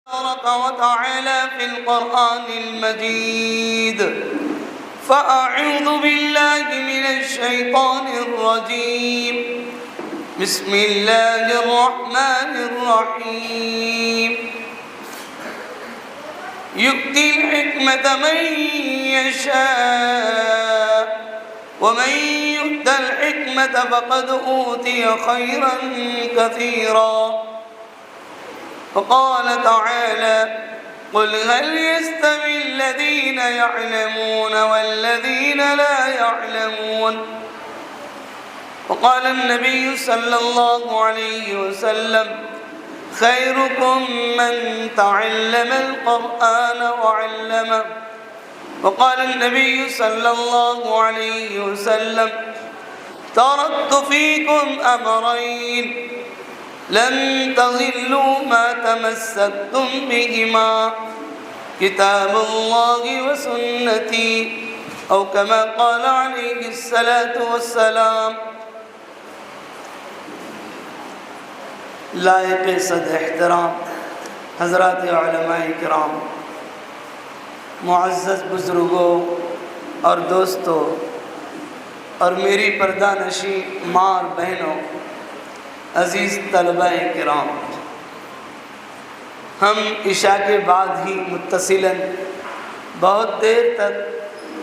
تبارك وتعالى في القرآن المجيد. فأعوذ بالله من الشيطان الرجيم. بسم الله الرحمن الرحيم. يؤتي الحكمة من يشاء ومن يؤت الحكمة فقد أوتي خيرا كثيرا. وقال تعالى: قل هل يستوي الذين يعلمون والذين لا يعلمون. وقال النبي صلى الله عليه وسلم: خيركم من تعلم القرآن وعلمه. وقال النبي صلى الله عليه وسلم: تركت فيكم أمرين لن تضلوا ما تمسكتم بهما كتاب الله وسنتي، أو كما قال عليه الصلاة والسلام. لائق صد احترام حضرات علماء کرام، معزز بزرگوں اور دوستوں اور میری پردہ نشین ماں اور بہنوں، عزیز طلباء کرام، ہم عشاء کے بعد ہی متصلاً بہت دیر تک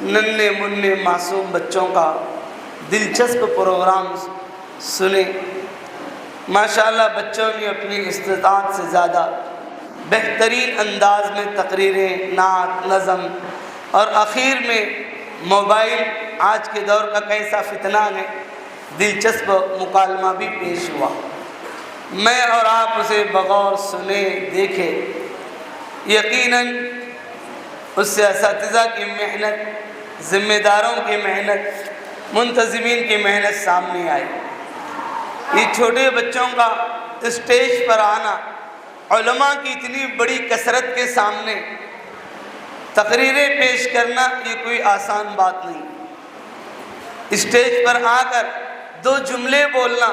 ننھے منھے معصوم بچوں کا دلچسپ پروگرام سنے. ماشاءاللہ بچوں نے اپنی استطاعت سے زیادہ بہترین انداز میں تقریریں، نعت، نظم اور آخر میں موبائل آج کے دور کا کیسا فتنہ ہے، دلچسپ مکالمہ بھی پیش ہوا. میں اور آپ اسے بغور سنے دیکھے. یقیناً اس سے اساتذہ کی محنت، ذمہ داروں کی محنت، منتظمین کی محنت سامنے آئی. یہ چھوٹے بچوں کا اسٹیج پر آنا، علماء کی اتنی بڑی کثرت کے سامنے تقریریں پیش کرنا، یہ کوئی آسان بات نہیں. اسٹیج پر آ کر دو جملے بولنا،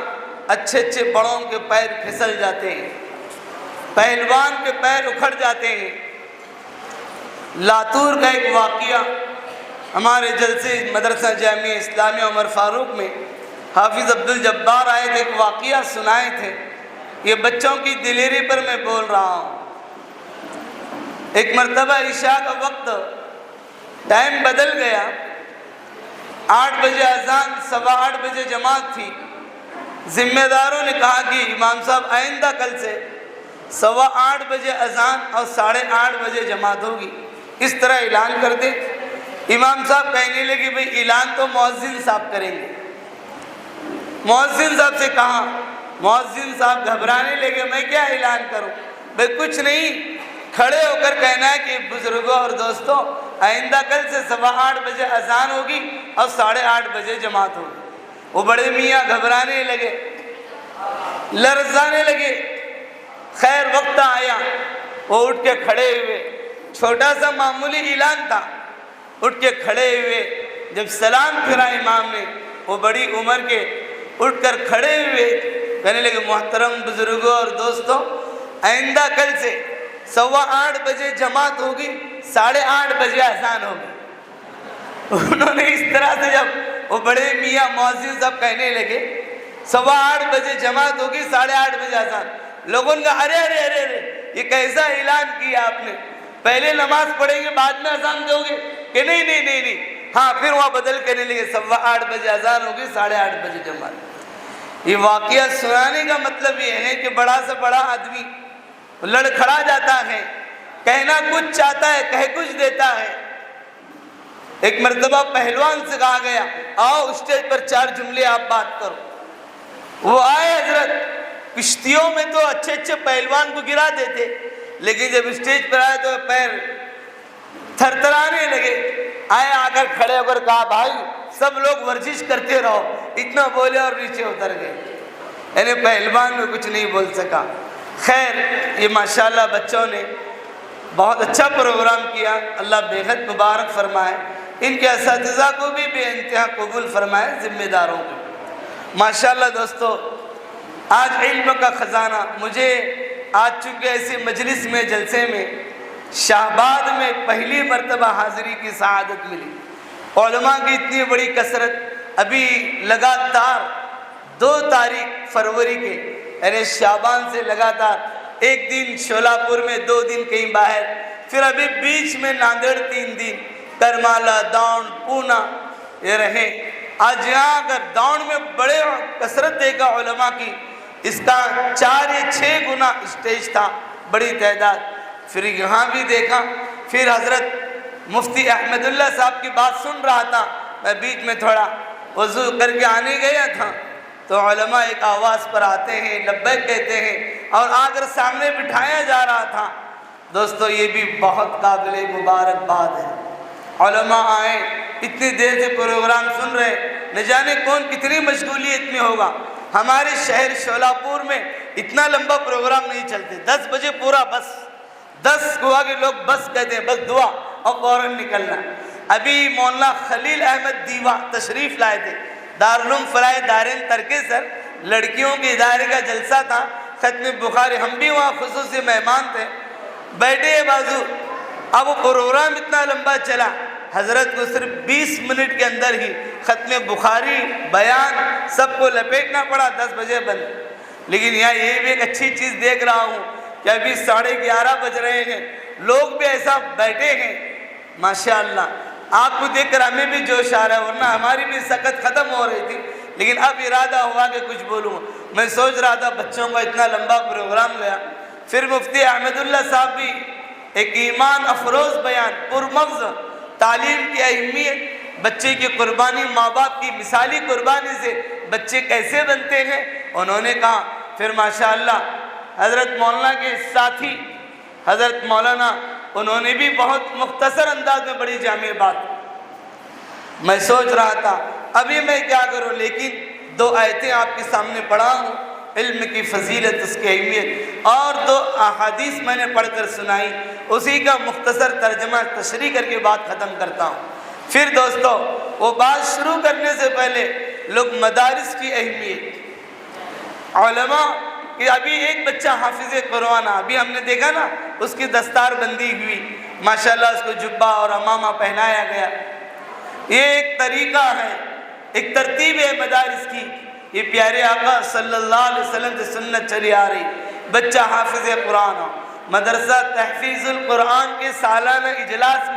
اچھے اچھے بڑوں کے پیر پھسل جاتے ہیں، پہلوان کے پیر اکھڑ جاتے ہیں. لاتور کا ایک واقعہ ہمارے جلسے مدرسہ جامعہ اسلامیہ عمر فاروق میں حافظ عبدالجبار آئے تھے، ایک واقعہ سنائے تھے. یہ بچوں کی دلیری پر میں بول رہا ہوں. ایک مرتبہ عشاء کا وقت، ٹائم بدل گیا. 8 بجے اذان، 8:15 بجے جماعت تھی. ذمہ داروں نے کہا کہ امام صاحب آئندہ کل سے 8:15 بجے اذان اور 8:30 بجے جماعت ہوگی، اس طرح اعلان کر دیں. امام صاحب کہنے لگے بھئی اعلان تو مؤذن صاحب کریں گے. مؤذن صاحب سے کہا، مؤذن صاحب گھبرانے لگے، میں کیا اعلان کروں؟ بھئی کچھ نہیں، کھڑے ہو کر کہنا ہے کہ بزرگوں اور دوستوں، آئندہ کل سے 8:15 بجے اذان ہوگی اور 8:30 بجے جماعت ہوگی. وہ بڑے میاں گھبرانے لگے، لرزانے لگے. خیر وقت آیا، وہ اٹھ کے کھڑے ہوئے. چھوٹا سا معمولی اعلان تھا. اٹھ کے کھڑے ہوئے. جب سلام پھرا امام نے، وہ بڑی عمر کے اٹھ کر کھڑے ہوئے، کہنے لگے محترم بزرگوں اور دوستوں، آئندہ کل سے 8:15 بجے جماعت ہوگی، 8:30 بجے اذان ہوگی. انہوں نے اس طرح سے جب وہ بڑے میاں مؤذن صاحب کہنے لگے 8:15 بجے جماعت ہوگی، 8:30 بجے اذان، لوگوں نے کہا ارے ارے ارے ارے یہ کیسا اعلان کیا آپ نے؟ پہلے نماز پڑھیں گے بعد میں اذان دو گے؟ کہ نہیں نہیں نہیں نہیں. ہاں پھر وہاں بدل کہنے لگے 8:15 بجے اذان ہوگی، 8:30 بجے جماعت. یہ واقعہ سنانے کا مطلب یہ ہے کہ بڑا سے بڑا آدمی لڑکھڑا جاتا ہے، کہنا کچھ چاہتا ہے، کہہ کچھ دیتا ہے. ایک مرتبہ پہلوان سے کہا گیا آؤ اسٹیج پر 4 جملے آپ بات کرو. وہ آئے. حضرت کشتیوں میں تو اچھے اچھے پہلوان کو گرا دیتے، لیکن جب اسٹیج پر آئے تو پیر تھر تھرانے لگے. آئے، آ کر کھڑے ہو کر کہا بھائی سب لوگ ورزش کرتے رہو. اتنا بولے اور نیچے اتر گئے. یعنی پہلوان میں کچھ نہیں بول سکا. خیر یہ ماشاءاللہ بچوں نے بہت اچھا پروگرام کیا، اللہ بے حد مبارک فرمائے. ان کے اساتذہ کو بھی بے انتہا قبول فرمائے، ذمہ داروں کو. ماشاءاللہ دوستو، آج علم کا خزانہ، مجھے آج چونکہ ایسی مجلس میں جلسے میں شاہباد میں پہلی مرتبہ حاضری کی سعادت ملی. علماء کی اتنی بڑی کثرت ابھی لگاتار 2 تاریخ فروری کے یعنی شعبان سے لگاتار ایک دن شولاپور میں 2 دن کہیں باہر, پھر ابھی بیچ میں ناندیڑ 3 دن, کرمالا, داؤن, پونا یہ رہے. آج یہاں اگر داؤن میں بڑے کثرت دیکھا علماء کی, اس کا 4 یا 6 گنا اسٹیج تھا, بڑی تعداد. پھر یہاں بھی دیکھا, پھر حضرت مفتی احمد اللہ صاحب کی بات سن رہا تھا, میں بیچ میں تھوڑا وضو کر کے آنے گیا تھا تو علماء ایک آواز پر آتے ہیں, لبیک کہتے ہیں, اور آ کر سامنے بٹھایا جا رہا تھا. دوستو یہ بھی بہت قابل مبارکباد ہے. علماء آئے, اتنی دیر سے پروگرام سن رہے, نہ جانے کون کتنی مشغولیت میں ہوگا. ہمارے شہر شولاپور میں اتنا لمبا پروگرام نہیں چلتے, 10 بجے پورا بس, 10 ہوا کہ لوگ بس کہتے ہیں, بس دعا اور فوراً نکلنا. ابھی مولانا خلیل احمد دیوا تشریف لائے تھے, دارالعلوم فلاح دارین ترکے سر, لڑکیوں کے ادارے کا جلسہ تھا, ختم بخاری, ہم بھی وہاں خصوصی مہمان تھے, بیٹھے بازو. اب وہ پروگرام اتنا لمبا چلا, حضرت کو صرف 20 منٹ کے اندر ہی ختم بخاری بیان سب کو لپیٹنا پڑا, 10 بجے بند. لیکن یہاں یہ بھی ایک اچھی چیز دیکھ رہا ہوں کہ ابھی 11:30 بج رہے ہیں, لوگ بھی ایسا بیٹھے ہیں ماشاءاللہ. آپ کو دیکھ کر ہمیں بھی جوش آ رہا ہے, ورنہ ہماری بھی سکت ختم ہو رہی تھی. لیکن اب ارادہ ہوا کہ کچھ بولوں. میں سوچ رہا تھا بچوں کا اتنا لمبا پروگرام گیا, پھر مفتی احمد اللہ صاحب بھی ایک ایمان افروز بیان, پرمغز تعلیم کی اہمیت, بچے کی قربانی, ماں باپ کی مثالی قربانی سے بچے کیسے بنتے ہیں انہوں نے کہا. پھر ماشاءاللہ حضرت مولانا کے ساتھی حضرت مولانا, انہوں نے بھی بہت مختصر انداز میں بڑی جامع بات. میں سوچ رہا تھا ابھی میں کیا کروں, لیکن 2 آیتیں آپ کے سامنے پڑھا ہوں, علم کی فضیلت, اس کی اہمیت, اور 2 احادیث میں نے پڑھ کر سنائی, اسی کا مختصر ترجمہ تشریح کر کے بات ختم کرتا ہوں. پھر دوستو وہ بات شروع کرنے سے پہلے لوگ مدارس کی اہمیت, علماء کہ ابھی ایک بچہ حافظ قرآن, ابھی ہم نے دیکھا نا اس کی دستار بندی ہوئی, ماشاءاللہ اس کو جبہ اور امامہ پہنایا گیا. یہ ایک طریقہ ہے, ایک ترتیب ہے مدارس کی. یہ پیارے آقا صلی اللہ علیہ وسلم سے سنت چلی آ رہی. بچہ حافظ قرآن ہو, مدرسہ تحفیظ القرآن کے سالانہ اجلاس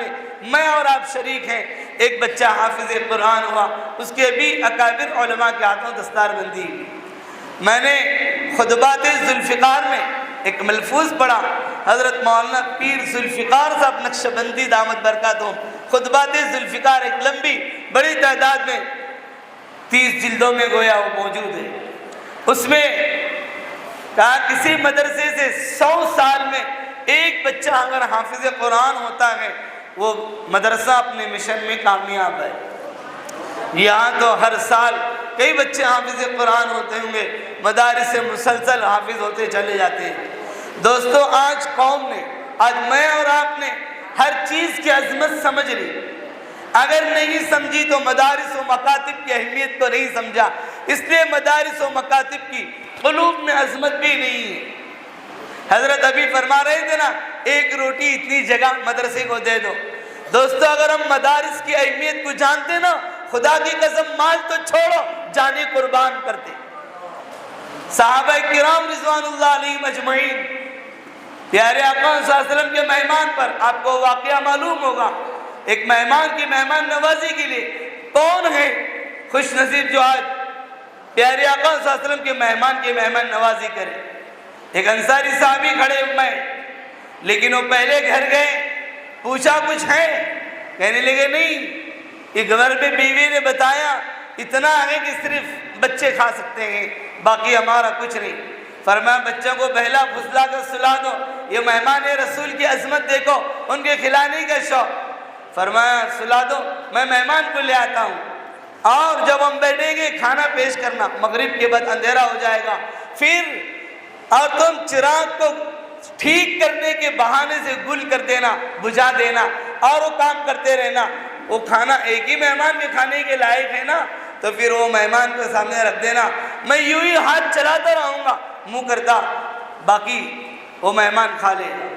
میں اور آپ شریک ہیں, ایک بچہ حافظ قرآن ہوا, اس کے بھی اکابر علماء کے ہاتھوں دستار بندی ہوئی. میں نے خطبات ذوالفقار میں ایک ملفوظ پڑھا, حضرت مولانا پیر ذوالفقار صاحب نقشبندی دامت برکاتہم, خطبات ذوالفقار ایک لمبی بڑی تعداد میں 30 جلدوں میں گویا وہ موجود ہے. اس میں کہا کسی مدرسے سے 100 سال میں ایک بچہ اگر حافظ قرآن ہوتا ہے وہ مدرسہ اپنے مشن میں کامیاب ہے. یہاں تو ہر سال کئی بچے حافظ قرآن ہوتے ہوں گے, مدارس سے مسلسل حافظ ہوتے چلے جاتے ہیں. دوستو آج قوم نے, آج میں اور آپ نے ہر چیز کی عظمت سمجھ لی. اگر نہیں سمجھی تو مدارس و مکاتب کی اہمیت کو نہیں سمجھا. اس لیے مدارس و مکاتب کی قلوب میں عظمت بھی نہیں ہے. حضرت ابھی فرما رہے تھے نا, ایک روٹی اتنی جگہ مدرسے کو دے دو. دوستو اگر ہم مدارس کی اہمیت کو جانتے نا, خدا کی قسم مال تو چھوڑو جانے قربان کرتے. صحابہ کرام رضوان اللہ علیہم اجمعین پیارے آقا صلی اللہ علیہ وسلم کے مہمان پر, آپ کو واقعہ معلوم ہوگا, ایک مہمان کی مہمان نوازی کے لیے کون ہے خوش نصیب جو آج پیارے آقا صلی اللہ علیہ وسلم کے مہمان کی مہمان نوازی کرے. ایک انصاری صحابی کھڑے ہوئے, لیکن وہ پہلے گھر گئے, پوچھا کچھ ہے, کہنے لگے نہیں, یہ گھر میں بیوی نے بتایا اتنا ہے کہ صرف بچے کھا سکتے ہیں, باقی ہمارا کچھ نہیں. فرمایا بچوں کو بہلا پھسلا کر سلا دو, یہ مہمان رسول کی عظمت دیکھو, ان کے کھلانے کا شوق. فرمایا سلا دو, میں مہمان کو لے آتا ہوں, اور جب ہم بیٹھیں گے کھانا پیش کرنا, مغرب کے بعد اندھیرا ہو جائے گا, پھر اور تم چراغ کو ٹھیک کرنے کے بہانے سے گل کر دینا, بجھا دینا, اور وہ کام کرتے رہنا. وہ کھانا ایک ہی مہمان کے کھانے کے لائق ہے نا, تو پھر وہ مہمان کو سامنے رکھ دینا, میں یوں ہی ہاتھ چلاتا رہوں گا منہ کرتا, باقی وہ مہمان کھا لے گا۔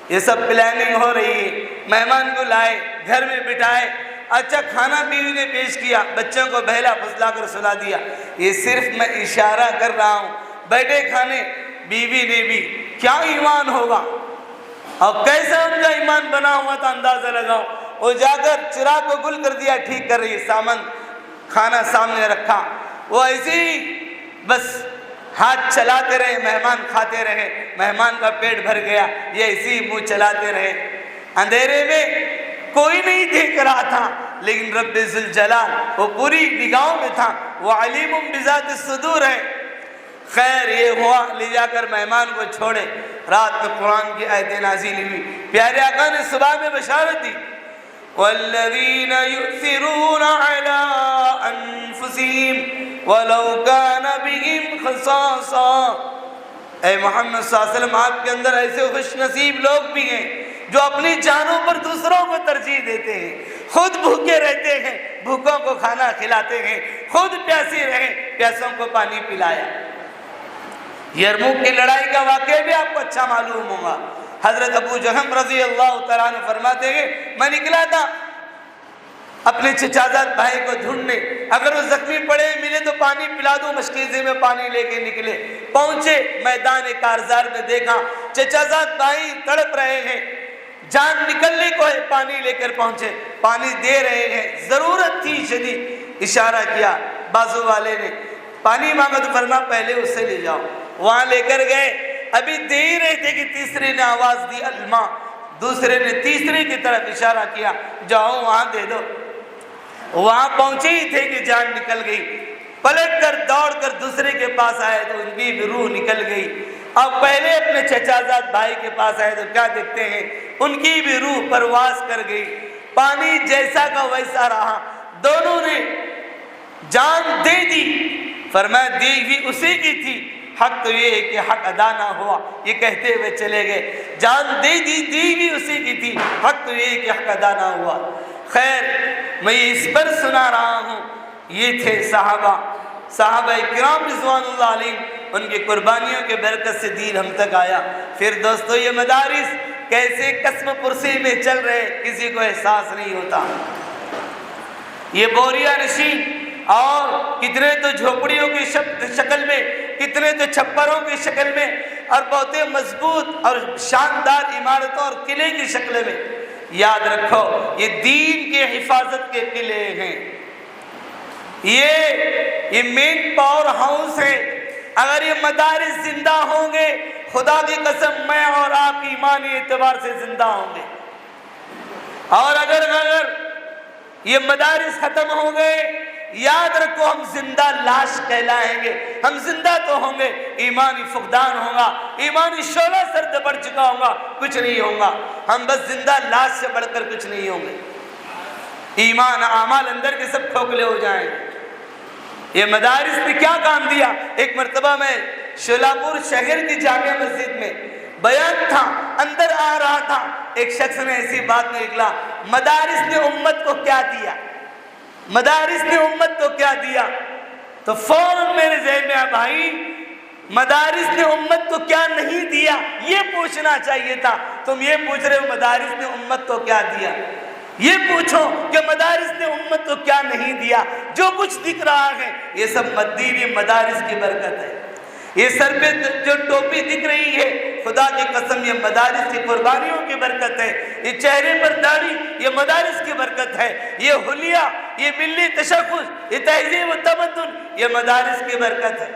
یہ سب پلاننگ ہو رہی ہے، مہمان کو لائے، گھر میں بٹھائے، اچھا کھانا بیوی نے پیش کیا، بچوں کو بہلا پھسلا کر سلا دیا۔ یہ صرف میں اشارہ کر رہا ہوں، بیٹھے کھانے، بیوی نے بھی کیا ایمان ہوگا اور کیسا ان کا ایمان بنا ہوا تھا اندازہ لگاؤ۔ وہ جا کر چراغ کو گل کر دیا، ٹھیک کر رہی، سامان کھانا سامنے رکھا، وہ ایسے ہی بس ہاتھ چلاتے رہے، مہمان کھاتے رہے، مہمان کا پیٹ بھر گیا، یہ اسی منہ چلاتے رہے۔ اندھیرے میں کوئی نہیں دیکھ رہا تھا، لیکن رب ذوالجلال وہ پوری نگاہوں میں تھا، وہ علیم بذات الصدور ہے۔ خیر یہ ہوا، لے جا کر مہمان کو چھوڑے، رات میں قرآن کی آیتیں نازل ہوئی، پیارے آقا نے صبح میں بشارت دی، والذین یؤثرون علی انفسہم ولو کان بہم خصاصہ۔ اے محمد صلی اللہ علیہ وسلم، آپ کے اندر ایسے خوش نصیب لوگ بھی ہیں جو اپنی جانوں پر دوسروں کو ترجیح دیتے ہیں، خود بھوکے رہتے ہیں، بھوکوں کو کھانا کھلاتے ہیں، خود پیاسے رہے، پیاسوں کو پانی پلایا۔ یرموک کی لڑائی کا واقعہ بھی آپ کو اچھا معلوم ہوگا۔ حضرت ابو جہم رضی اللہ تعالیٰ عنہ فرماتے ہیں، میں نکلا تھا اپنے چچازاد بھائی کو ڈھونڈنے، اگر وہ زخمی پڑے ملے تو پانی پلا دوں، مشکیزے میں پانی لے کے نکلے، پہنچے میدان کارزار میں، دیکھا چچازاد بھائی تڑپ رہے ہیں، جان نکلنے کو ہے، پانی لے کر پہنچے، پانی دے رہے ہیں، ضرورت تھی شدید، اشارہ کیا بازو والے نے، پانی مانگا تو فرما پہلے اس سے لے جاؤ، وہاں لے کر گئے، ابھی دے ہی رہے تھے کہ تیسرے نے آواز دی الماء، دوسرے نے تیسرے کی طرف اشارہ کیا، جاؤ وہاں دے دو، وہاں پہنچے ہی تھے کہ جان نکل گئی، پلٹ کر دوڑ کر دوسرے کے پاس آئے تو ان کی بھی روح نکل گئی۔ اب پہلے اپنے چچازاد بھائی کے پاس آئے تو کیا دیکھتے ہیں، ان کی بھی روح پرواز کر گئی، پانی جیسا کا ویسا رہا، دونوں نے جان دے دی، فرمایا دی بھی اسی کی تھی، حق تو یہ ہے کہ حق ادا نہ ہوا، یہ کہتے ہوئے چلے گئے، جان دے دی، دی بھی اسی کی تھی، حق تو یہ ہے کہ حق ادا نہ ہوا۔ خیر میں اس پر سنا رہا ہوں، یہ تھے صحابہ کرام رضوان اللہ علیہ، ان کی قربانیوں کے برکت سے دین ہم تک آیا۔ پھر دوستو یہ مدارس کیسے قسم پرسی میں چل رہے، کسی کو احساس نہیں ہوتا، یہ بوریا نشین اور کتنے تو جھوپڑیوں کی شکل میں، کتنے تو چھپروں کی شکل میں، اور بہت مضبوط اور شاندار عمارتوں اور قلعے کی شکل میں۔ یاد رکھو یہ دین کے حفاظت کے قلعے ہیں، یہ مین پاور ہاؤس ہے۔ اگر یہ مدارس زندہ ہوں گے، خدا کی قسم میں اور آپ ایمانی اعتبار سے زندہ ہوں گے، اور اگر یہ مدارس ختم ہو گئے، یاد رکھو ہم زندہ لاش کہلائیں گے، ہم زندہ تو ہوں گے، ایمانی فقدان ہوگا، ایمانی شعلہ سرد پڑ چکا ہوگا، کچھ نہیں ہوگا، ہم بس زندہ لاش سے بڑھ کر کچھ نہیں ہوں گے، ایمان اعمال اندر کے سب کھوکھلے ہو جائیں گے۔ یہ مدارس نے کیا کام دیا؟ ایک مرتبہ میں شولاپور شہر کی جامع مسجد میں بیان تھا، اندر آ رہا تھا، ایک شخص نے ایسی بات میں نکلا، مدارس نے امت کو کیا دیا، مدارس نے امت کو کیا دیا؟ تو فوراً میرے ذہن میں بھائی مدارس نے امت کو کیا نہیں دیا، یہ پوچھنا چاہیے تھا۔ تم یہ پوچھ رہے ہو مدارس نے امت کو کیا دیا، یہ پوچھو کہ مدارس نے امت کو کیا نہیں دیا۔ جو کچھ دکھ رہا ہے یہ سب مدینی مدارس کی برکت ہے، یہ سر پہ جو ٹوپی دکھ رہی ہے خدا کی قسم یہ مدارس کی قربانیوں کی برکت ہے، یہ چہرے پر داڑھی یہ مدارس کی برکت ہے، یہ حلیہ یہ ملی تشخص یہ تہذیب و تمدن یہ مدارس کی برکت ہے۔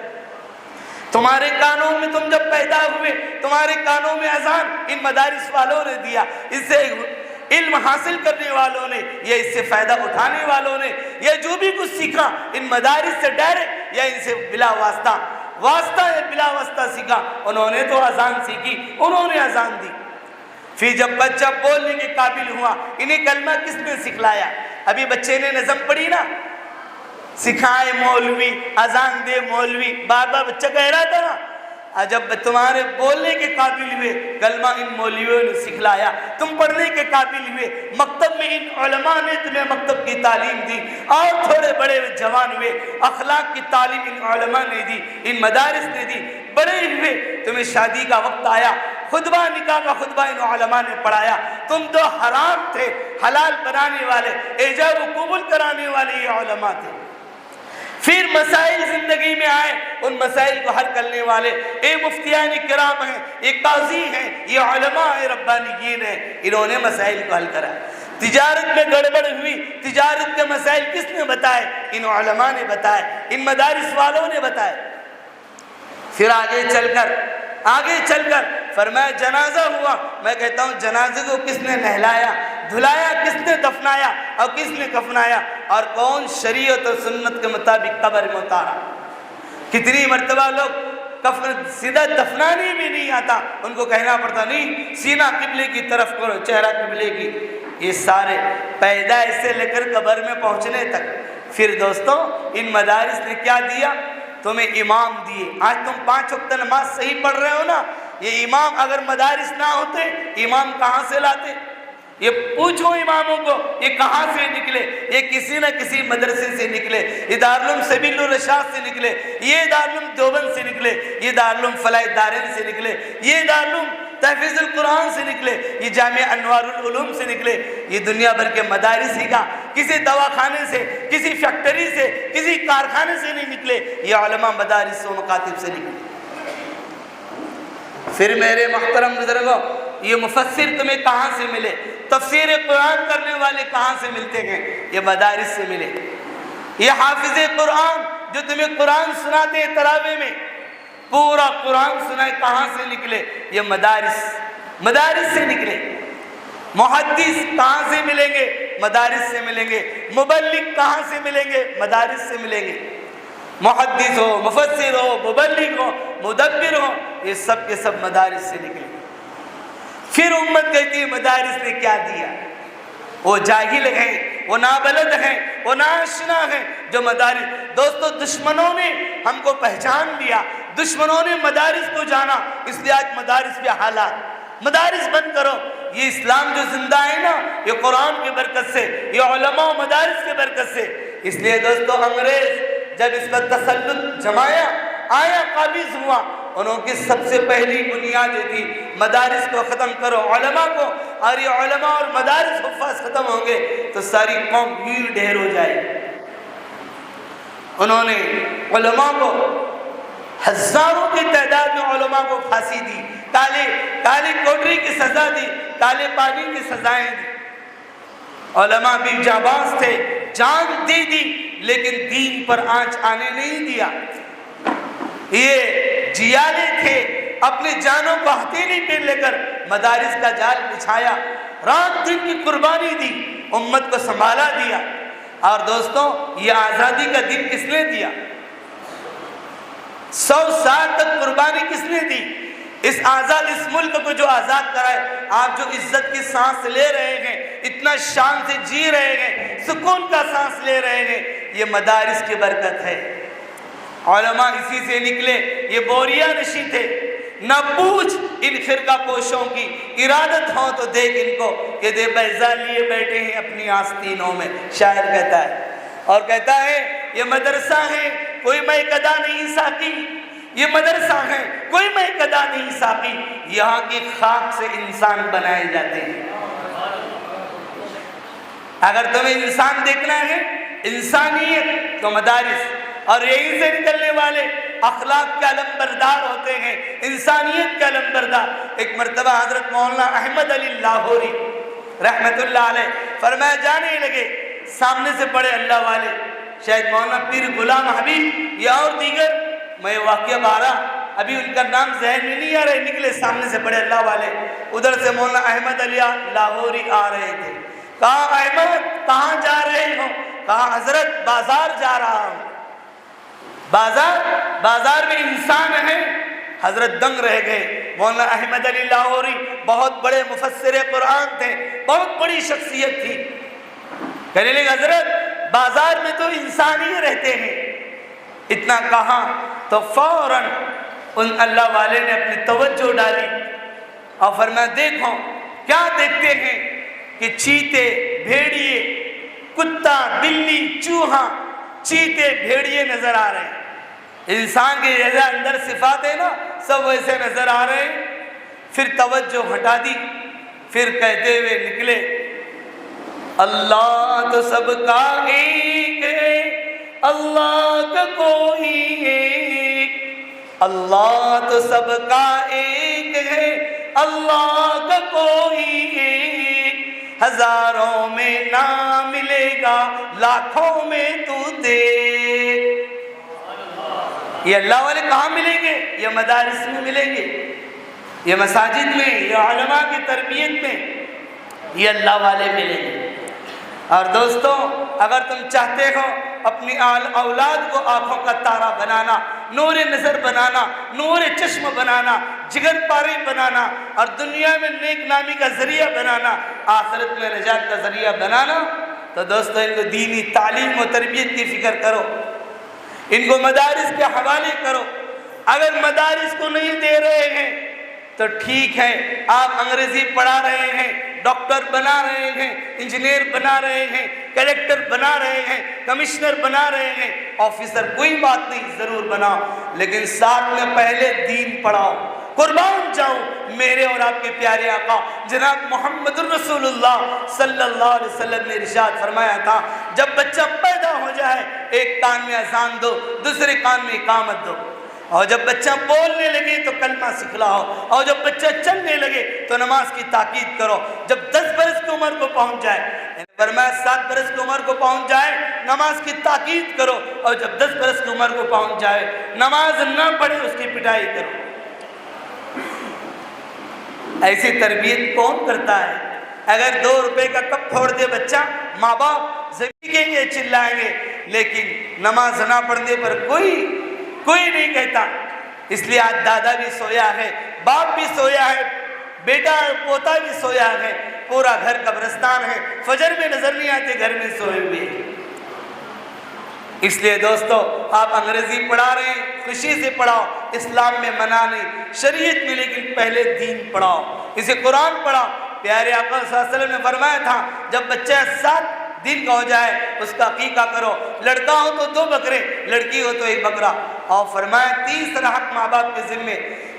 تمہارے کانوں میں تم جب پیدا ہوئے تمہارے کانوں میں اذان ان مدارس والوں نے دیا، اس سے علم حاصل کرنے والوں نے یا اس سے فائدہ اٹھانے والوں نے یا جو بھی کچھ سیکھا ان مدارس سے ڈائریکٹ یا ان سے بلا واسطہ، واسطہ یا بلا واسطہ سیکھا، انہوں نے تو اذان سیکھی، انہوں نے اذان دی۔ پھر جب بچہ بولنے کے قابل ہوا انہیں کلمہ کس نے سکھلایا؟ ابھی بچے نے نظم پڑھی نا، سکھائے مولوی اذان دے مولوی، بار بار بچہ کہہ رہا تھا نا، جب تمہارے بولنے کے قابل ہوئے کلمہ ان مولویوں نے سکھلایا، تم پڑھنے کے قابل ہوئے مکتب میں ان علماء نے تمہیں مکتب کی تعلیم دی، اور تھوڑے بڑے جوان ہوئے اخلاق کی تعلیم ان علماء نے دی، ان مدارس نے دی، بڑے ہوئے تمہیں شادی کا وقت آیا خطبہ نکاح کا خطبہ ان علماء نے پڑھایا. تم تو حرام تھے حلال بنانے والے, ایجاب و قبول کرانے والے یہ علماء تھے. پھر مسائل زندگی میں آئے, ان مسائل کو حل کرنے والے اے مفتیان کرام ہیں, یہ قاضی ہیں, یہ علماء ہیں, ربانیین ہیں, انہوں نے مسائل کو حل کرا. تجارت میں گڑبڑ ہوئی, تجارت کے مسائل کس نے بتائے؟ ان علماء نے بتائے, ان مدارس والوں نے بتائے. پھر آگے چل کر فرمایا جنازہ ہوا. میں کہتا ہوں جنازے کو کس نے نہلایا, دھلایا, کس نے دفنایا اور کس نے کفنایا, اور کون شریعت اور سنت کے مطابق قبر میں اتارا. کتنی مرتبہ لوگ کفن سیدھا دفنانے بھی نہیں آتا, ان کو کہنا پڑتا نہیں سینہ قبلے کی طرف کرو, چہرہ قبلے کی. یہ سارے پیدائش سے لے کر قبر میں پہنچنے تک. پھر دوستوں ان مدارس نے کیا دیا؟ تمہیں امام دیے. آج تم 5 وقت نماز صحیح پڑھ رہے ہو نا, یہ امام اگر مدارس نہ ہوتے امام کہاں سے لاتے؟ یہ پوچھو اماموں کو, یہ کہاں سے نکلے؟ یہ کسی نہ کسی مدرسے سے نکلے. یہ دارالعلوم سبیل الرشاد سے نکلے, یہ دارالعلوم دیوبند سے نکلے, یہ دارالعلوم فلاح دارین سے نکلے, یہ دارالعلوم تحفیظ القرآن سے نکلے, یہ جامعہ انوار العلوم سے نکلے. یہ دنیا بھر کے مدارس ہی کا کسی دواخانے سے, کسی فیکٹری سے, کسی کارخانے سے نہیں نکلے, یہ علماء مدارس و مکاتب سے نکلے. پھر میرے محترم بزرگوں, یہ مفسر تمہیں کہاں سے ملے؟ تفسیر قرآن کرنے والے کہاں سے ملتے ہیں؟ یہ مدارس سے ملے. یہ حافظ قرآن جو تمہیں قرآن سناتے ہیں تراویح میں, پورا قرآن سنائے, کہاں سے نکلے؟ یہ مدارس سے نکلے. محدث کہاں سے ملیں گے؟ مدارس سے ملیں گے. مبلغ کہاں سے ملیں گے؟ مدارس سے ملیں گے. محدث ہو, مفسر ہو, مبلغ ہو, مدبر ہو, یہ سب کے سب مدارس سے نکلے. پھر امت کہتی ہے مدارس نے کیا دیا؟ وہ جاہل ہیں, وہ نابلد ہیں, وہ ناآشنا ہیں جو مدارس. دوستو دشمنوں نے ہم کو پہچان لیا, دشمنوں نے مدارس کو جانا, اس لیے آج مدارس کے حالات. مدارس بند کرو. یہ اسلام جو زندہ ہے نا, یہ قرآن کی برکت سے, یہ علماء و مدارس کی برکت سے. اس لیے دوستو انگریز جب اس پر تسلط جمایا, آیا, قابض ہوا, انہوں کی سب سے پہلی بنیاد تھی مدارس کو ختم کرو, علماء کو. اور یہ علماء اور مدارس حفاظ ختم ہوں گے تو ساری قوم یوں ڈھیر ہو جائے. انہوں نے علماء کو ہزاروں کی تعداد میں علماء کو پھانسی دی, کالی کوٹری کی سزا دی, کالے پانی کی سزائیں دی. علماء بھی جانباز تھے, جان دے دی, لیکن دین پر آنچ آنے نہیں دیا. یہ جیالے تھے, اپنے جانوں کو ہتھیلی پہ لے کر مدارس کا جال بچھایا, رات دن کی قربانی دی, امت کو سنبھالا دیا. اور دوستوں یہ آزادی کا دن کس نے دیا؟ 100 سال تک قربانی کس نے دی؟ اس ملک کو جو آزاد کرائے. آپ جو عزت کی سانس لے رہے ہیں, اتنا شان سے جی رہے ہیں, سکون کا سانس لے رہے ہیں, یہ مدارس کی برکت ہے. علماء اسی سے نکلے. یہ بوریا نشی تھے, نہ پوچھ ان فرقہ پوشوں کی, ارادت ہو تو دیکھ ان کو, یہ دے بیضا لیے بیٹھے ہیں اپنی آستینوں میں. شاعر کہتا ہے, اور کہتا ہے یہ مدرسہ ہے کوئی میں قدا نہیں ساقی, یہ مدرسہ ہے کوئی میں قدا نہیں ساقی, یہاں کی خاک سے انسان بنائے جاتے ہیں. اگر تمہیں انسان دیکھنا ہے, انسانیت, تو مدارس. اور یہیں سے نکلنے والے اخلاق کے علم بردار ہوتے ہیں, انسانیت کے علم بردار. ایک مرتبہ حضرت مولانا احمد علی لاہوری رحمت اللہ علیہ فرمایا, جانے لگے سامنے سے پڑے اللہ والے, شاید مولانا پیر غلام حبیب یا اور دیگر, میں واقعہ بارہ ابھی ان کا نام ذہن میں نہیں آ رہے, نکلے سامنے سے پڑے اللہ والے. ادھر سے مولانا احمد علی لاہوری آ رہے تھے. کہا احمد کہاں جا رہے ہو؟ کہا حضرت بازار جا رہا ہوں. بازار میں انسان ہے. حضرت دنگ رہ گئے. مولانا احمد علی لاہوری بہت بڑے مفسر قرآن تھے, بہت بڑی شخصیت تھی. کہنے لگے حضرت بازار میں تو انسان ہی رہتے ہیں. اتنا کہاں تو فوراً ان اللہ والے نے اپنی توجہ ڈالی اور فرمایا, دیکھو کیا دیکھتے ہیں کہ چیتے, بھیڑیے, کتا, بلی, چوہا, چیتے, بھیڑیے نظر آ رہے ہیں. انسان کے جیسے اندر صفات ہے نا, سب ویسے نظر آ رہے ہیں. پھر توجہ ہٹا دی، پھر کہتے ہوئے نکلے، اللہ تو سب کا ایک ہے، اللہ کا کوئی ایک، اللہ تو سب کا ایک ہے، اللہ کا کوئی ایک، ہزاروں میں نہ ملے گا، لاکھوں میں تو دیکھ۔ یہ اللہ والے کہاں ملیں گے؟ یہ مدارس میں ملیں گے، یہ مساجد میں، یہ علماء کی تربیت میں، یہ اللہ والے ملیں گے۔ اور دوستو، اگر تم چاہتے ہو اپنی اولاد کو آنکھوں کا تارا بنانا، نور نظر بنانا، نور چشم بنانا، جگر پارے بنانا، اور دنیا میں نیک نامی کا ذریعہ بنانا، آخرت میں نجات کا ذریعہ بنانا، تو دوستو ان کو دینی تعلیم و تربیت کی فکر کرو، ان کو مدارس کے حوالے کرو۔ اگر مدارس کو نہیں دے رہے ہیں تو ٹھیک ہے، آپ انگریزی پڑھا رہے ہیں، ڈاکٹر بنا رہے ہیں، انجینئر بنا رہے ہیں، کلیکٹر بنا رہے ہیں، کمشنر بنا رہے ہیں، آفیسر، کوئی بات نہیں، ضرور بناؤ، لیکن ساتھ میں پہلے دین پڑھاؤ۔ قربان جاؤں میرے اور آپ کے پیارے آقا جناب محمد الرسول اللہ صلی اللہ علیہ وسلم نے ارشاد فرمایا تھا، جب بچہ پیدا ہو جائے ایک کان میں اذان دو، دوسرے کان میں اقامت دو، اور جب بچہ بولنے لگے تو کلمہ سکھلاؤ، اور جب بچہ چلنے لگے تو نماز کی تاکید کرو۔ جب 10 برس کی عمر کو پہنچ جائے، فرمایا 7 برس کی عمر کو پہنچ جائے نماز کی تاکید کرو، اور جب 10 برس کی عمر کو پہنچ جائے نماز نہ پڑھے اس کی پٹائی کرو۔ ایسی تربیت کون کرتا ہے؟ اگر 2 روپے کا کپ پھوڑ دے بچہ، ماں باپ زمین کے چلائیں گے، لیکن نماز نہ پڑھنے پر کوئی نہیں کہتا۔ اس لیے آج دادا بھی سویا ہے، باپ بھی سویا ہے، بیٹا پوتا بھی سویا ہے، پورا گھر قبرستان ہے، فجر میں نظر نہیں آتے گھر میں سوئے ہوئے۔ اس لیے دوستو، آپ انگریزی پڑھا رہے ہیں، خوشی سے پڑھاؤ، اسلام میں منع نہیں، شریعت میں، لیکن پہلے دین پڑھاؤ، اسے قرآن پڑھاؤ۔ پیارے آقا صلی اللہ علیہ وسلم نے فرمایا تھا، جب بچہ 7 دن کا ہو جائے اس کا عقیقہ کرو، لڑکا ہو تو 2 بکرے، لڑکی ہو تو 1 بکرا، اور فرمایا تیسرا حق ماں باپ کے ذمے،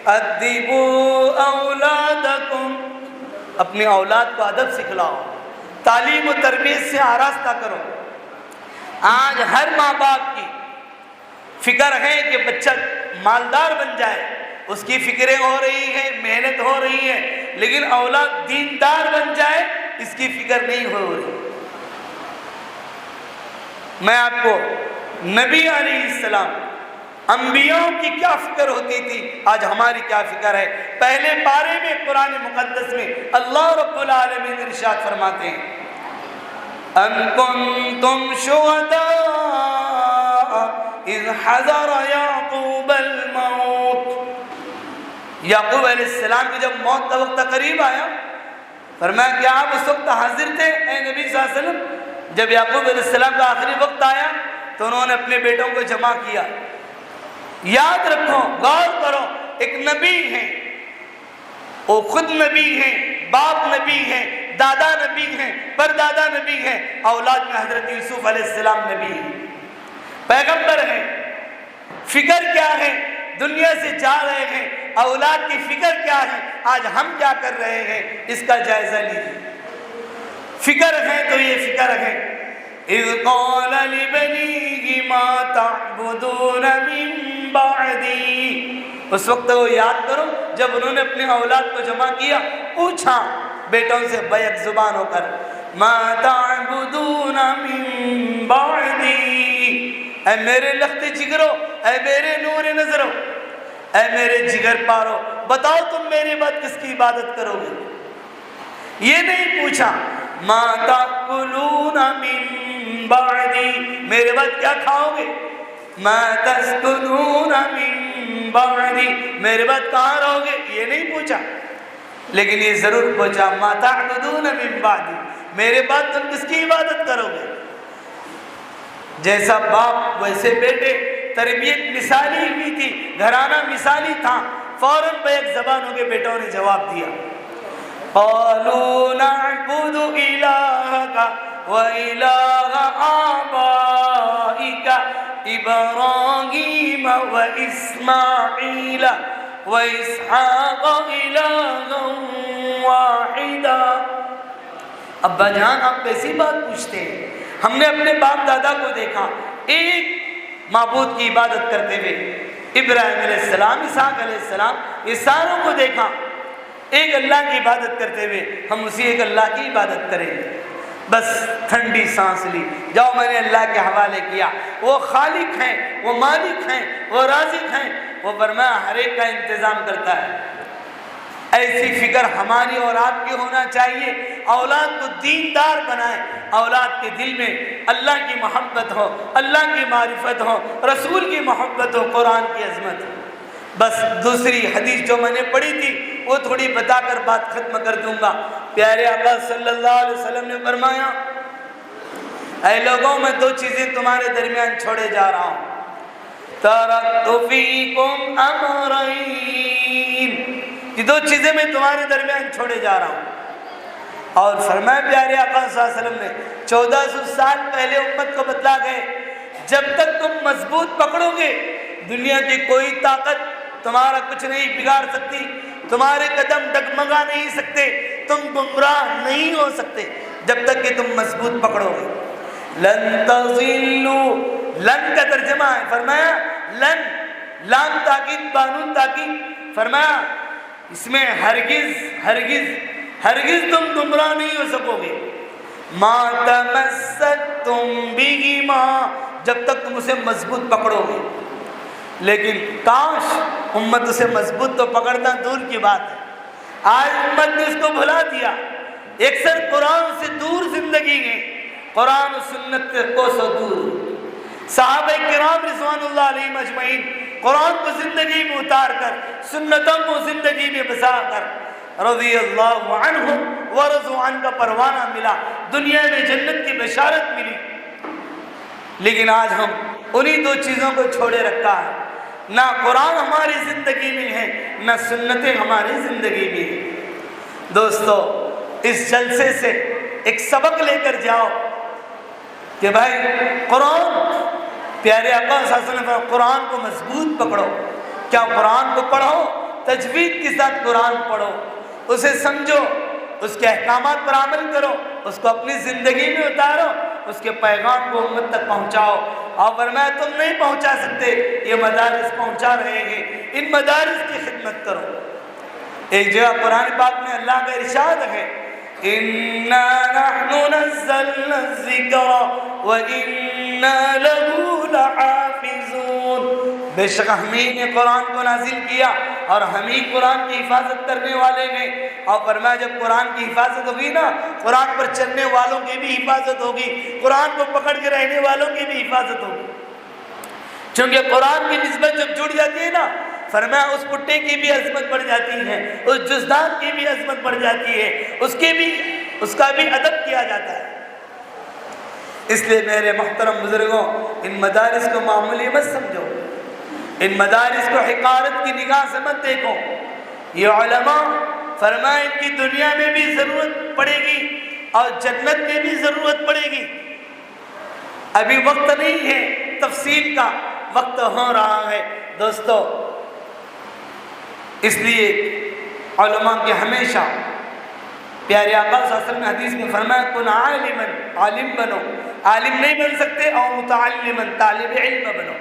ادبوا اولادکم، اپنی اولاد کو ادب سکھلاؤ، تعلیم و تربیت سے آراستہ کرو۔ آج ہر ماں باپ کی فکر ہے کہ بچہ مالدار بن جائے، اس کی فکریں ہو رہی ہیں، محنت ہو رہی ہے، لیکن اولاد دیندار بن جائے اس کی فکر نہیں ہو رہی۔ میں آپ کو نبی علیہ السلام، انبیاء کی کیا فکر ہوتی تھی، آج ہماری کیا فکر ہے۔ پہلے پارے میں قرآن مقدس میں اللہ رب العالمین ارشاد فرماتے ہیں، ام کنتم شہداء اذ حضر یعقوب الموت، یعقوب علیہ السلام کی جب موت کا وقت قریب آیا، فرمایا کہ آپ اس وقت حاضر تھے اے نبی صلی اللہ علیہ وسلم؟ جب یعقوب علیہ السلام کا آخری وقت آیا تو انہوں نے اپنے بیٹوں کو جمع کیا۔ یاد رکھو، غور کرو، ایک نبی ہیں، وہ خود نبی ہیں، باپ نبی ہیں، دادا نبی ہیں، پردادا نبی ہیں، اولاد میں حضرت یوسف علیہ السلام نبی ہیں، پیغمبر ہیں۔ فکر کیا ہے؟ دنیا سے جا رہے ہیں، اولاد کی فکر کیا ہے؟ آج ہم کیا کر رہے ہیں اس کا جائزہ لیجیے۔ فکر ہے تو یہ فکر ہے، اذ قال لبنیہ ما تعبدون من بعدی، اس وقت وہ یاد کرو جب انہوں نے اپنے اولاد کو جمع کیا، پوچھا بیٹوں سے بیک زبان ہو کر، ما تعبدون من بعدی، اے میرے لخت جگرو، اے میرے نور نظرو، اے میرے جگر پارو، بتاؤ تم میرے بعد کس کی عبادت کرو گے؟ یہ نہیں پوچھا ما تاکلون من بعدی، میرے بعد کیا کھاؤ گے؟ ما تسکنون من بعدی، میرے بعد کہاں رہو گے؟ یہ نہیں پوچھا، لیکن یہ ضرور پوچھا ما تعبدون من بعدی، میرے بعد تم کس کی عبادت کرو گے؟ جیسا باپ ویسے بیٹے، تربیت مثالی بھی تھی، گھرانہ مثالی تھا، فوراً بیک زبان ہو کے بیٹوں نے جواب دیا، قالوا نعبد الہک و الہ آبائک ابراہیم و اسماعیل وإسحاق إلها واحدا۔ ابا جان آپ کیسی بات پوچھتے ہیں؟ ہم نے اپنے باپ دادا کو دیکھا ایک معبود کی عبادت کرتے ہوئے، ابراہیم علیہ السلام، اسحاق علیہ السلام، یہ ساروں کو دیکھا ایک اللہ کی عبادت کرتے ہوئے، ہم اسی ایک اللہ کی عبادت کریں گے۔ بس ٹھنڈی سانس لی، جاؤ میں نے اللہ کے حوالے کیا، وہ خالق ہیں، وہ مالک ہیں، وہ رازق ہیں، وہ فرمایا ہر ایک کا انتظام کرتا ہے۔ ایسی فکر ہماری اور آپ کی ہونا چاہیے، اولاد کو دیندار بنائیں، اولاد کے دل میں اللہ کی محبت ہو، اللہ کی معرفت ہو، رسول کی محبت ہو، قرآن کی عظمت ہو۔ بس دوسری حدیث جو میں نے پڑھی تھی وہ تھوڑی بتا کر بات ختم کر دوں گا۔ پیارے آقا صلی اللہ علیہ وسلم نے فرمایا، اے لوگوں میں دو چیزیں تمہارے درمیان چھوڑے جا رہا ہوں، ترکت فیکم امرین، یہ دو چیزیں میں تمہارے درمیان چھوڑے جا رہا ہوں۔ اور فرمایا پیارے آقا صلی اللہ علیہ وسلم نے 1400 سال پہلے امت کو بتلا گئے، جب تک تم مضبوط پکڑو گے دنیا کی کوئی طاقت تمہارا کچھ نہیں بگاڑ سکتی، تمہارے قدم ڈگمگا نہیں سکتے، تم گمراہ نہیں ہو سکتے جب تک کہ تم مضبوط پکڑو گے۔ لن تضلوا، لن کا ترجمہ ہے، فرمایا لن، لام تاکید، بانون تاکید، فرمایا اس میں ہرگز ہرگز ہرگز تم گمراہ نہیں ہو سکو گے، ما تمسکتم بہما، جب تک تم اسے مضبوط پکڑو گے۔ لیکن کاش امت اسے مضبوط تو پکڑنا دور کی بات ہے، آج امت نے اس کو بھلا دیا، اکثر قرآن سے دور زندگی ہے، قرآن و سنت سے کوسوں دور۔ صحابہ کرام رضوان اللہ علیہم اجمعین قرآن کو زندگی میں اتار کر، سنتوں کو زندگی میں بسا کر رضی اللہ عنہم ورضوا عنہ کا پروانہ ملا، دنیا میں جنت کی بشارت ملی۔ لیکن آج ہم انہی دو چیزوں کو چھوڑے رکھا ہے، نہ قرآن ہماری زندگی میں ہے، نہ سنتیں ہماری زندگی میں ہیں۔ دوستو اس جلسے سے ایک سبق لے کر جاؤ کہ بھائی قرآن، پیارے آقا صلی اللہ علیہ وسلم نے قرآن کو مضبوط پکڑو۔ کیا قرآن کو پڑھو، تجوید کے ساتھ قرآن پڑھو، اسے سمجھو، اس کے احکامات پر عمل کرو، اس کو اپنی زندگی میں اتارو، اس کے پیغام کو امت تک پہنچاؤ۔ اور فرمایا تم نہیں پہنچا سکتے، یہ مدارس پہنچا رہے ہیں، ان مدارس کی خدمت کرو۔ ایک جگہ قرآن پاک میں اللہ کا ارشاد ہے، اِنَّا نَحْنُ نَزَّلْنَا الذِّكْرَ وَإِنَّا لَهُ لَحَافِظُونَ، بے شک ہم ہی نے قرآن کو نازل کیا اور ہم ہی قرآن کی حفاظت کرنے والے ہیں۔ اور فرمایا جب قرآن کی حفاظت ہوگی نا، قرآن پر چلنے والوں کی بھی حفاظت ہوگی، قرآن کو پکڑ کے رہنے والوں کی بھی حفاظت ہوگی۔ چونکہ قرآن کی نسبت جب جڑ جاتی ہے نا، فرمایا اس پٹے کی بھی عظمت بڑھ جاتی ہے، اس جزدان کی بھی عظمت بڑھ جاتی ہے، اس کا بھی ادب کیا جاتا ہے۔ اس لیے میرے محترم بزرگوں، ان مدارس کو معمولی مت سمجھو، ان مدارس کو حقارت کی نگاہ سے مت دیکھو۔ یہ علماء فرمائے ان کی دنیا میں بھی ضرورت پڑے گی اور جنت میں بھی ضرورت پڑے گی۔ ابھی وقت نہیں ہے تفصیل کا، وقت ہو رہا ہے دوستو۔ اس لیے علماء کے ہمیشہ، پیارے آقا صلی اللہ علیہ وسلم نے حدیث میں فرمایا کن عالماً، عالم بنو، عالم نہیں بن سکتے، او متعلماً، طالب علم بنو،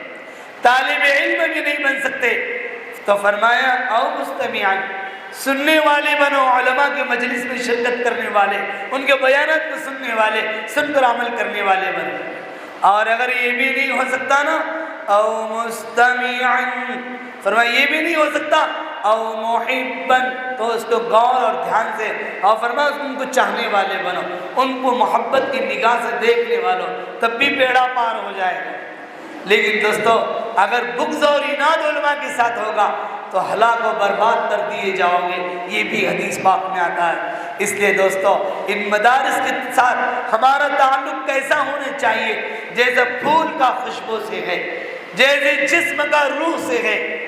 طالب علم بھی نہیں بن سکتے تو فرمایا او مستمعاً، سننے والے بنو، علماء کے مجلس میں شرکت کرنے والے، ان کے بیانات کو سننے والے، سن کر عمل کرنے والے بنو۔ اور اگر یہ بھی نہیں ہو سکتا نا، او مستمعاً، فرمایا یہ بھی نہیں ہو سکتا، او محباً، تو اس کو غور اور دھیان سے، اور فرمایا ان کو چاہنے والے بنو، ان کو محبت کی نگاہ سے دیکھنے والوں، تب بھی بیڑا پار ہو جائے گا۔ لیکن دوستو اگر بغض اور عناد علماء کے ساتھ ہوگا تو ہلاک و برباد کر دیے جاؤ گے، یہ بھی حدیث پاک میں آتا ہے۔ اس لیے دوستو ان مدارس کے ساتھ ہمارا تعلق کیسا ہونا چاہیے؟ جیسے پھول کا خوشبو سے ہے، جیسے جسم کا روح سے ہے۔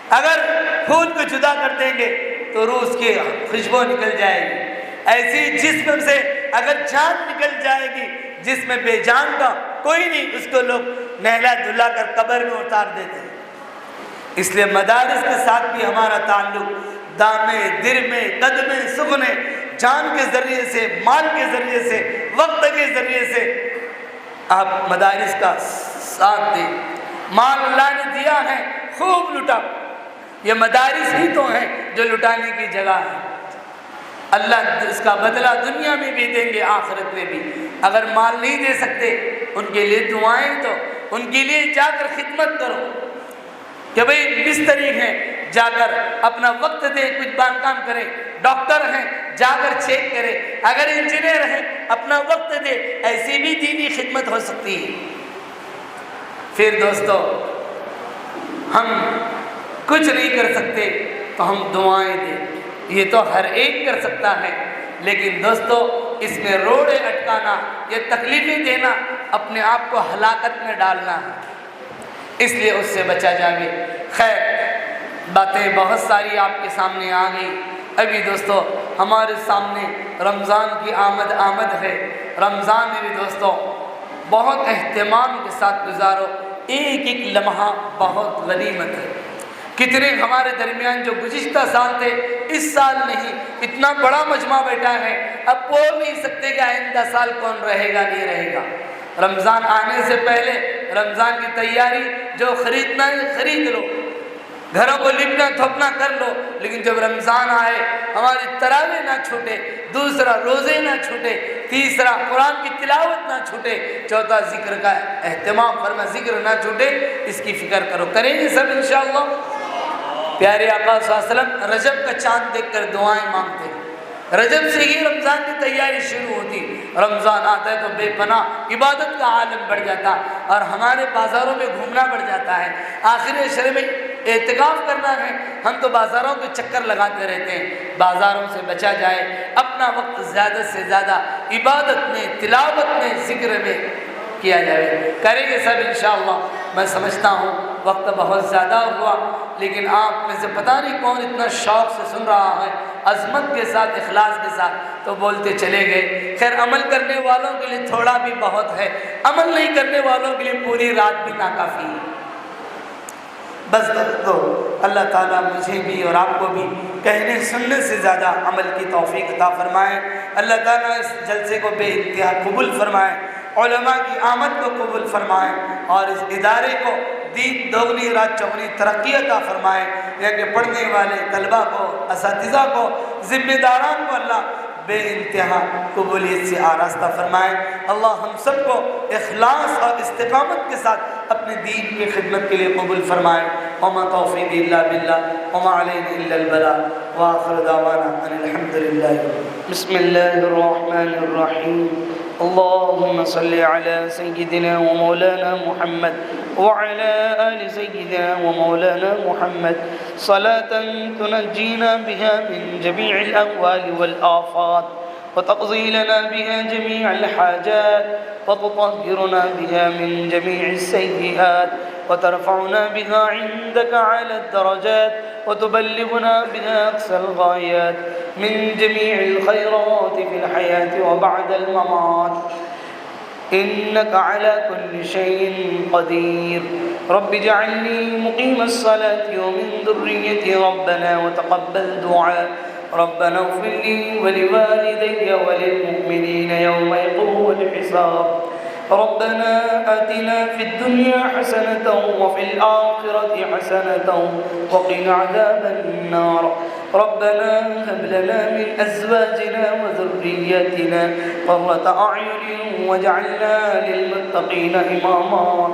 اگر پھول کو جدا کر دیں گے تو روح اس کی خوشبو نکل جائے گی، ایسی جسم سے اگر جان نکل جائے گی، جسم بے جان کا کوئی نہیں، اس کو لوگ نہلا دھلا کر قبر میں اتار دیتے ہیں۔ اس لیے مدارس کے ساتھ بھی ہمارا تعلق دامے درمے قدمے سخنے جان کے ذریعے سے، مال کے ذریعے سے، وقت کے ذریعے سے آپ مدارس کا ساتھ دیں۔ مال اللہ نے دیا ہے، خوب لٹا، یہ مدارس ہی تو ہیں جو لٹانے کی جگہ ہے۔ اللہ اس کا بدلہ دنیا میں بھی دیں گے، آخرت میں بھی۔ اگر مال نہیں دے سکتے ان کے لیے دعائیں دو، ان کے لیے جا کر خدمت کرو کہ بھئی مستری ہیں جا کر اپنا وقت دیں، کچھ کام کریں، ڈاکٹر ہیں جا کر چیک کریں، اگر انجینئر ہیں اپنا وقت دیں، ایسی بھی دینی خدمت ہو سکتی ہے۔ پھر دوستو ہم کچھ نہیں کر سکتے تو ہم دعائیں دیں، یہ تو ہر ایک کر سکتا ہے، لیکن دوستو اس میں روڑے اٹکانا، یہ تکلیفیں دینا اپنے آپ کو ہلاکت میں ڈالنا ہے، اس لیے اس سے بچا جائے۔ خیر باتیں بہت ساری آپ کے سامنے آ گئی۔ ابھی دوستو ہمارے سامنے رمضان کی آمد ہے۔ رمضان میں بھی دوستو بہت اہتمام کے ساتھ گزارو، ایک ایک لمحہ بہت غنیمت ہے۔ کتنے ہمارے درمیان جو گزشتہ سال تھے، اس سال نہیں، اتنا بڑا مجمع بیٹھا ہے، اب بول نہیں سکتے کہ آئندہ سال کون رہے گا نہیں رہے گا۔ رمضان آنے سے پہلے رمضان کی تیاری جو خریدنا ہے خرید لو، گھروں کو لپنا تھوپنا کر لو، لیکن جب رمضان آئے ہماری تراویح نہ چھوٹے، دوسرا روزے نہ چھوٹے، تیسرا قرآن کی تلاوت نہ چھوٹے، چوتھا ذکر کا اہتمام فرما ذکر نہ چھوٹے، اس کی فکر کرو۔ کریں گے سب انشاءاللہ؟ پیارے آقا صلی اللہ علیہ وسلم رجب کا چاند دیکھ کر دعائیں مانگتے ہیں، رجب سے ہی رمضان کی تیاری شروع ہوتی۔ رمضان آتا ہے تو بے پناہ عبادت کا عالم بڑھ جاتا اور ہمارے بازاروں میں گھومنا بڑھ جاتا ہے۔ آخر عشرے میں اعتکاف کرنا ہے، ہم تو بازاروں کے چکر لگاتے رہتے ہیں۔ بازاروں سے بچا جائے، اپنا وقت زیادہ سے زیادہ عبادت میں، تلاوت میں، ذکر میں کیا جائے۔ کریں گے سب انشاءاللہ۔ میں سمجھتا ہوں وقت بہت زیادہ ہوا، لیکن آپ میں سے پتہ نہیں کون اتنا شوق سے سن رہا ہے، عظمت کے ساتھ، اخلاص کے ساتھ، تو بولتے چلے گئے۔ خیر عمل کرنے والوں کے لیے تھوڑا بھی بہت ہے، عمل نہیں کرنے والوں کے لیے پوری رات بھی ناکافی ہے۔ بس تو اللہ تعالیٰ مجھے بھی اور آپ کو بھی کہنے سننے سے زیادہ عمل کی توفیق عطا فرمائے۔ اللہ تعالیٰ اس جلسے کو بے انتہا قبول فرمائے، علماء کی آمد کو قبول فرمائے، اور اس ادارے کو دین دوگنی رات چوگنی ترقی عطا فرمائے۔ یہ کہ پڑھنے والے طلبہ کو، اساتذہ کو، ذمہ داران کو اللہ بے انتہا قبولیت سے آراستہ فرمائے۔ اللہ ہم سب کو اخلاص اور استقامت کے ساتھ اپنے دین کی خدمت کے لیے قبول فرمائے۔ وما توفیق الا باللہ وما علینا الا البلاغ وآخر دعوانا ان الحمد للہ۔ بسم اللہ الرحمن الرحیم۔ اللهم صل على سيدنا ومولانا محمد وعلى آل سيدنا ومولانا محمد صلاة تنجينا بها من جميع الأهوال والآفات وتقضي لنا بها جميع الحاجات وتطهرنا بها من جميع السيئات وترفعنا بها عندك على الدرجات وتبلغنا بها أقصى الغايات من جميع الخيرات في الحياة وبعد الممات إنك على كل شيء قدير. رب اجعلني مقيم الصلاة ومن ذريتي ربنا وتقبل دعاء. ربنا اغفر لي ولوالدي وللمؤمنين يوم يقوم الحساب. ربنا آتنا في الدنيا حسنة وفي الآخرة حسنة وقنا عذاب النار. ربنا هب لنا من أزواجنا وذرياتنا قرة أعين واجعلنا للمتقين إماما.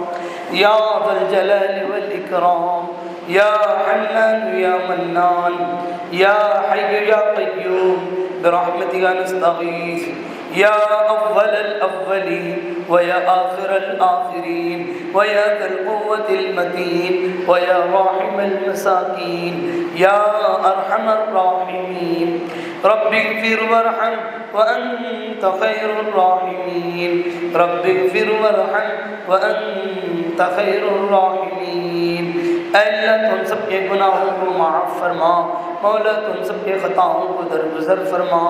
يا ذا الجلال والإكرام يا حنان يا منان يا حي يا قيوم برحمتك نستغيث. يا أول الأولين ويا آخر الآخرين ويا ذا القوة المتين ويا راحم المساكين يا أرحم الراحمين. رب اغفر وارحم وأنت خير الراحمين. رب اغفر وارحم وأنت خير الراحمين. اے اللہ تم سب کے گناہوں کو معاف فرما. مولا تم سب کے خطاؤں کو درگزر فرما،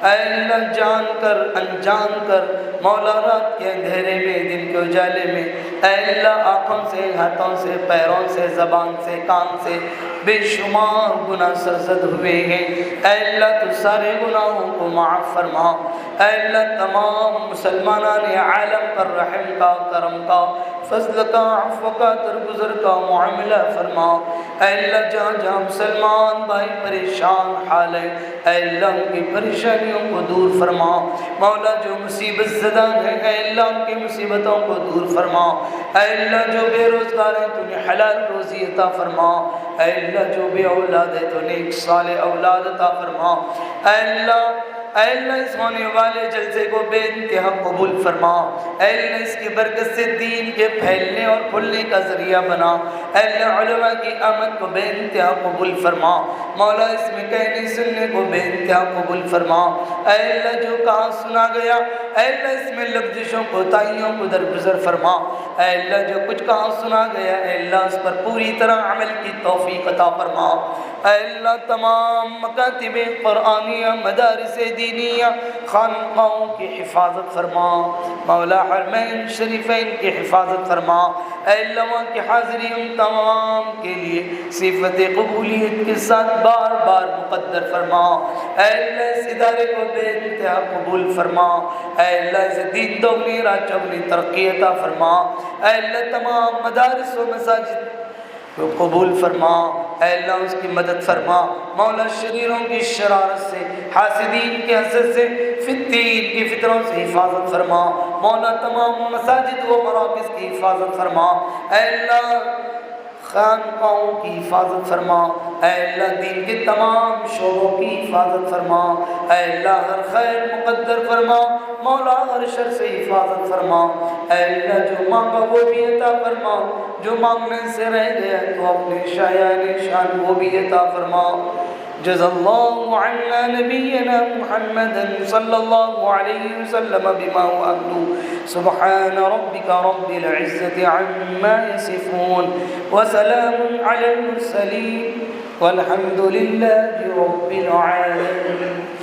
اے اللہ جان کر انجان کر مولا رات کے اندھیرے میں دن کے اجالے میں، اے اللہ آنکھوں سے ہاتھوں سے پیروں سے زبان سے کان سے بے شمار گناہ سرزد ہوئے ہیں، اے اللہ تو سارے گناہوں کو معاف فرما، اے اللہ تمام مسلمانان عالم پر رحم کا کرم کا فضل کا عفو کا درگزر کا معاملہ فرما، اے اللہ جہاں جہاں مسلمان بھائی پریشان حال ہے اے اللہ ان کی پریشانیوں کو دور فرما، مولا جو مصیبت زدہ ہیں اے اللہ ان کی مصیبتوں کو دور فرما، اے اللہ جو بے روزگار ہیں تو انہیں حلال روزی عطا فرما، اے اللہ جو بے اولاد ہے تو انہیں ایک صالح اولاد عطا فرما، اے اللہ اس ہونے والے جلسے کو بے انتہا قبول فرما، اے اللہ اس کی برکت سے دین کے پھیلنے اور کھلنے کا ذریعہ بنا، اے اللہ علماء کی آمد کو بے انتہا قبول فرما، مولا اس میں کہنے سننے کو بے انتہا قبول فرما، اے اللہ جو کہا سنا گیا اے اللہ اس میں لفظشوں کو تائیوں کو درگزر فرما، اے اللہ جو کچھ کہا سنا گیا اے اللہ اس پر پوری طرح عمل کی توفیق عطا فرما، اے اللہ تمام مکاتب قرآنیہ مدارس دینیہ خانقاہوں کی حفاظت فرما، مولا حرمین شریفین کی حفاظت فرما، اے اللہ وہاں کے حاضرین تمام کے لیے صفت قبولیت کے ساتھ بار بار مقدر فرما، اے اللہ اس ادارے کو بے انتہا قبول فرما، اے اللہ اسے دین دوگنی رات چوگنی ترقی عطا فرما، اے اللہ تمام مدارس و مساجد کو قبول فرما، اے اللہ اس کی مدد فرما، مولا شریروں کی شرارت سے حاسدین کے حسد سے فتین کی فطروں سے حفاظت فرما، مولا تمام مساجد و مراکز کی حفاظت فرما، اے اللہ خانقاہوں کی حفاظت فرما، اے اللہ دین کے تمام شعبوں کی حفاظت فرما، اے اللہ ہر خیر مقدر فرما، مولا ہر شر سے حفاظت فرما، اے اللہ جو مانگا وہ بھی عطا فرما، جو مانگنے سے رہ گیا تو اپنے شایان شان وہ بھی عطا فرما، جزا اللہ عنا نبینا محمد صلی اللہ علیہ وسلم بما هو أهله سبحان ربك رب العزة عما يصفون وسلام على المرسلين والحمد لله رب العالمين.